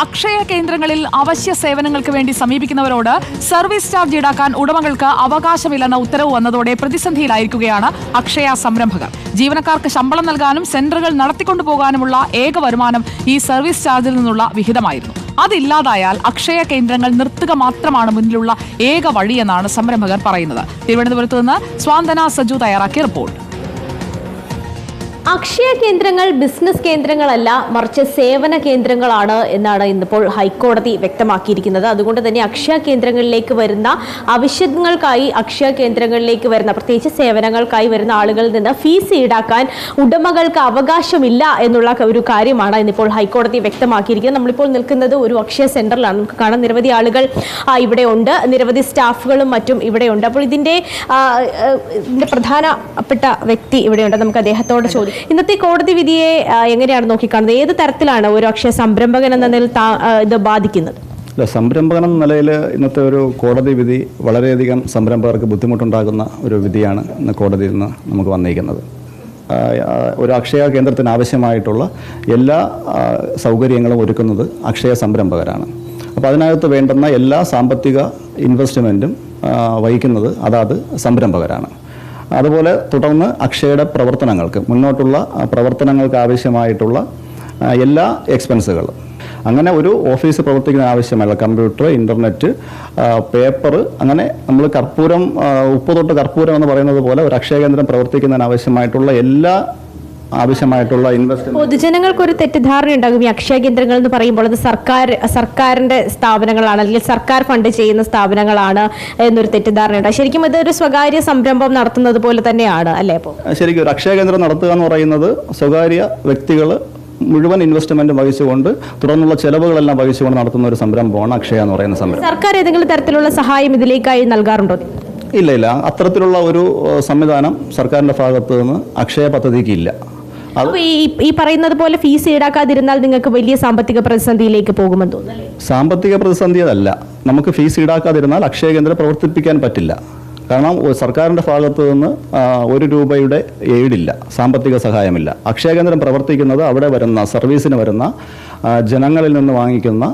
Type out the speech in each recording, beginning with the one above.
അക്ഷയ കേന്ദ്രങ്ങളിൽ അവശ്യ സേവനങ്ങൾക്ക് വേണ്ടി സമീപിക്കുന്നവരോട് സർവീസ് ചാർജ് ഈടാക്കാൻ ഉടമകൾക്ക് അവകാശമില്ലെന്ന ഉത്തരവ് വന്നതോടെ പ്രതിസന്ധിയിലായിരിക്കുകയാണ് അക്ഷയ സംരംഭകർ. ജീവനക്കാർക്ക് ശമ്പളം നൽകാനും സെന്ററുകൾ നടത്തിക്കൊണ്ടുപോകാനുമുള്ള ഏക വരുമാനം ഈ സർവീസ് ചാർജിൽ നിന്നുള്ള വിഹിതമായിരുന്നു. അതില്ലാതായാൽ അക്ഷയ കേന്ദ്രങ്ങൾ നിർത്തുക മാത്രമാണ് മുന്നിലുള്ള ഏക വഴിയെന്നാണ് സംരംഭകർ പറയുന്നത്. തിരുവനന്തപുരത്ത് നിന്ന് സ്വാന്തന സജു തയ്യാറാക്കിയ റിപ്പോർട്ട്. അക്ഷയ കേന്ദ്രങ്ങൾ ബിസിനസ് കേന്ദ്രങ്ങളല്ല, മറിച്ച് സേവന കേന്ദ്രങ്ങളാണ് എന്നാണ് ഇന്നിപ്പോൾ ഹൈക്കോടതി വ്യക്തമാക്കിയിരിക്കുന്നത്. അതുകൊണ്ട് തന്നെ അക്ഷയ കേന്ദ്രങ്ങളിലേക്ക് വരുന്ന ആവശ്യങ്ങൾക്കായി അക്ഷയ കേന്ദ്രങ്ങളിലേക്ക് വരുന്ന പ്രത്യേകിച്ച് സേവനങ്ങൾക്കായി വരുന്ന ആളുകളിൽ നിന്ന് ഫീസ് ഈടാക്കാൻ ഉടമകൾക്ക് അവകാശമില്ല എന്നുള്ള ഒരു കാര്യമാണ് ഇന്നിപ്പോൾ ഹൈക്കോടതി വ്യക്തമാക്കിയിരിക്കുന്നത്. നമ്മളിപ്പോൾ നിൽക്കുന്നത് ഒരു അക്ഷയ സെന്ററിലാണ്. നമുക്ക് കാണാം നിരവധി ആളുകൾ ഇവിടെ ഉണ്ട്, നിരവധി സ്റ്റാഫുകളും മറ്റും ഇവിടെ ഉണ്ട്. അപ്പോൾ ഇതിന്റെ പ്രധാനപ്പെട്ട വ്യക്തി ഇവിടെയുണ്ട്. നമുക്ക് അദ്ദേഹത്തോട് ചോദിക്കാം, ഇന്നത്തെ കോടതി വിധിയെ എങ്ങനെയാണ് നോക്കിക്കാണുന്നത്? ഏത് തരത്തിലാണ് ഒരു അക്ഷയ സംരംഭകൻ എന്ന നിലയിൽ ഇത് ബാധിക്കുന്നത്? സംരംഭകൻ എന്ന നിലയിൽ ഇന്നത്തെ ഒരു കോടതി വിധി വളരെയധികം സംരംഭകർക്ക് ബുദ്ധിമുട്ടുണ്ടാകുന്ന ഒരു വിധിയാണ് ഇന്ന് കോടതിയിൽ നിന്ന് നമുക്ക് വന്നിരിക്കുന്നത്. ഒരു അക്ഷയ കേന്ദ്രത്തിന് ആവശ്യമായിട്ടുള്ള എല്ലാ സൗകര്യങ്ങളും ഒരുക്കുന്നത് അക്ഷയ സംരംഭകരാണ്. അപ്പോൾ അതിനകത്ത് വേണ്ടുന്ന എല്ലാ സാമ്പത്തിക ഇൻവെസ്റ്റ്മെൻറ്റും വഹിക്കുന്നത് അതാത് സംരംഭകരാണ്. അതുപോലെ തുടർന്ന് അക്ഷയയുടെ പ്രവർത്തനങ്ങൾക്ക് മുന്നോട്ടുള്ള പ്രവർത്തനങ്ങൾക്ക് ആവശ്യമായിട്ടുള്ള എല്ലാ എക്സ്പെൻസുകളും, അങ്ങനെ ഒരു ഓഫീസ് പ്രവർത്തിക്കുന്ന ആവശ്യമുള്ള കമ്പ്യൂട്ടർ, ഇൻ്റർനെറ്റ്, പേപ്പർ, അങ്ങനെ നമ്മൾ കർപ്പൂരം, ഉപ്പ് തൊട്ട് കർപ്പൂരം എന്ന് പറയുന്നത് പോലെ ഒരു അക്ഷയ കേന്ദ്രം പ്രവർത്തിക്കുന്നതിന് ആവശ്യമായിട്ടുള്ള എല്ലാ ആവശ്യമായിട്ടുള്ള ഇൻവെസ്റ്റ്മെന്റ്. പൊതുജനങ്ങൾക്കൊരു തെറ്റിദ്ധാരണ ഉണ്ടാകും, ഈ അക്ഷയ കേന്ദ്രങ്ങൾ എന്ന് പറയുമ്പോൾ അത് സർക്കാരിന്റെ സ്ഥാപനങ്ങളാണ്, അല്ലെങ്കിൽ സർക്കാർ ഫണ്ട് ചെയ്യുന്ന സ്ഥാപനങ്ങളാണ് എന്നൊരു തെറ്റിദ്ധാരണയുണ്ട്. ശരിക്കും ഇതൊരു സ്വകാര്യ സംരംഭം നടത്തുന്നത് പോലെ തന്നെയാണ് അല്ലേ? അപ്പോൾ ശരിക്കും ഒരു അക്ഷയ കേന്ദ്രം നടത്തുക എന്ന് പറയുന്നത് സ്വകാര്യ വ്യക്തികൾ മുഴുവൻ ഇൻവെസ്റ്റ്മെന്റ് വഹിച്ചുകൊണ്ട് തുടർന്നുള്ള ചെലവുകളെല്ലാം വഹിച്ചുകൊണ്ട് നടത്തുന്ന ഒരു സംരംഭമാണ് അക്ഷയ എന്ന് പറയുന്ന സംരംഭം. സർക്കാർ ഏതെങ്കിലും തരത്തിലുള്ള സഹായം ഇതിലേക്കായി നൽകാറുണ്ടോ? ഇല്ല, അത്തരത്തിലുള്ള ഒരു സംവിധാനം സർക്കാരിന്റെ ഭാഗത്ത് നിന്ന് അക്ഷയ പദ്ധതിക്ക് ഇല്ല. ഈ പറയുന്നത് പോലെ ഫീസ് ഈടാക്കാതിരുന്നാൽ നിങ്ങൾക്ക് വലിയ സാമ്പത്തിക പ്രതിസന്ധിയിലേക്ക് പോകുമെന്ന് തോന്നുന്നു. സാമ്പത്തിക പ്രതിസന്ധി അതല്ല, നമുക്ക് ഫീസ് ഈടാക്കാതിരുന്നാൽ അക്ഷയ കേന്ദ്രം പ്രവർത്തിപ്പിക്കാൻ പറ്റില്ല. കാരണം സർക്കാരിൻ്റെ ഭാഗത്തു നിന്ന് ₹1 എയ്ഡില്ല, സാമ്പത്തിക സഹായമില്ല. അക്ഷയ കേന്ദ്രം പ്രവർത്തിക്കുന്നത് അവിടെ വരുന്ന സർവീസിന് വരുന്ന ജനങ്ങളിൽ നിന്ന് വാങ്ങിക്കുന്ന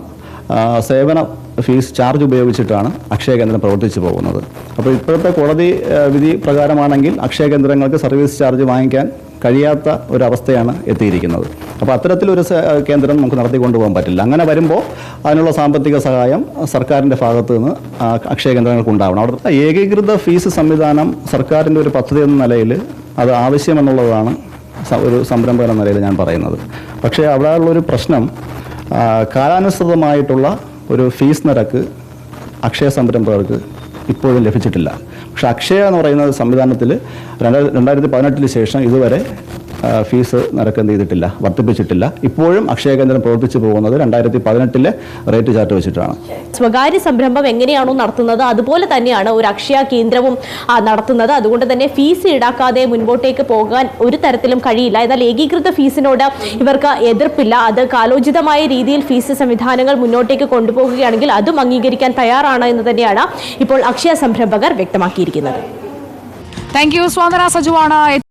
സേവന ഫീസ് ചാർജ് ഉപയോഗിച്ചിട്ടാണ് അക്ഷയ കേന്ദ്രം പ്രവർത്തിച്ചു പോകുന്നത്. അപ്പോൾ ഇപ്പോഴത്തെ കോടതി വിധി പ്രകാരമാണെങ്കിൽ അക്ഷയ കേന്ദ്രങ്ങൾക്ക് സർവീസ് ചാർജ് വാങ്ങിക്കാൻ കഴിയാത്ത ഒരവസ്ഥയാണ് എത്തിയിരിക്കുന്നത്. അപ്പോൾ അത്തരത്തിലൊരു കേന്ദ്രം നമുക്ക് നടത്തിക്കൊണ്ടുപോകാൻ പറ്റില്ല. അങ്ങനെ വരുമ്പോൾ അതിനുള്ള സാമ്പത്തിക സഹായം സർക്കാരിൻ്റെ ഭാഗത്ത് നിന്ന് അക്ഷയ കേന്ദ്രങ്ങൾക്ക് ഉണ്ടാവണം. അവിടെ ഏകീകൃത ഫീസ് സംവിധാനം സർക്കാരിൻ്റെ ഒരു പദ്ധതി എന്ന നിലയിൽ അത് ആവശ്യമെന്നുള്ളതാണ് ഒരു സംരംഭകൻ എന്ന നിലയിൽ ഞാൻ പറയുന്നത്. പക്ഷേ അവിടെയുള്ളൊരു പ്രശ്നം, കാലാനുസൃതമായിട്ടുള്ള ഒരു ഫീസ് നിരക്ക് അക്ഷയ സംരംഭകർക്ക് ഇപ്പോഴും ലഭിച്ചിട്ടില്ല. പക്ഷെ അക്ഷയ എന്ന് പറയുന്ന സംവിധാനത്തിൽ 2018 ശേഷം ഇതുവരെ ഫീസ് നിരക്ക് എന്ത് ചെയ്തിട്ടില്ല, വർദ്ധിപ്പിച്ചിട്ടില്ല. ഇപ്പോഴും അക്ഷയ കേന്ദ്രം പ്രവർത്തിച്ചു പോകുന്നത് 2018 റേറ്റ് ചാർട്ട് വെച്ചിട്ടാണ്. സ്വകാര്യ സംരംഭം എങ്ങനെയാണോ നടത്തുന്നത് അതുപോലെ തന്നെയാണ് ഒരു അക്ഷയ കേന്ദ്രവും നടത്തുന്നത്. അതുകൊണ്ട് തന്നെ ഫീസ് ഈടാക്കാതെ മുൻപോട്ടേക്ക് പോകാൻ ഒരു തരത്തിലും കഴിയില്ല. എന്നാൽ ഏകീകൃത ഫീസിനോട് ഇവർക്ക് എതിർപ്പില്ല. അത് കാലോചിതമായ രീതിയിൽ ഫീസ് സംവിധാനങ്ങൾ മുന്നോട്ടേക്ക് കൊണ്ടുപോകുകയാണെങ്കിൽ അതും അംഗീകരിക്കാൻ തയ്യാറാണ് എന്ന് തന്നെയാണ് ഇപ്പോൾ അക്ഷയ സംരംഭകർ വ്യക്തമാക്കിയിരിക്കുന്നത്. Thank you. സ്വാന്തന സജുവാണ്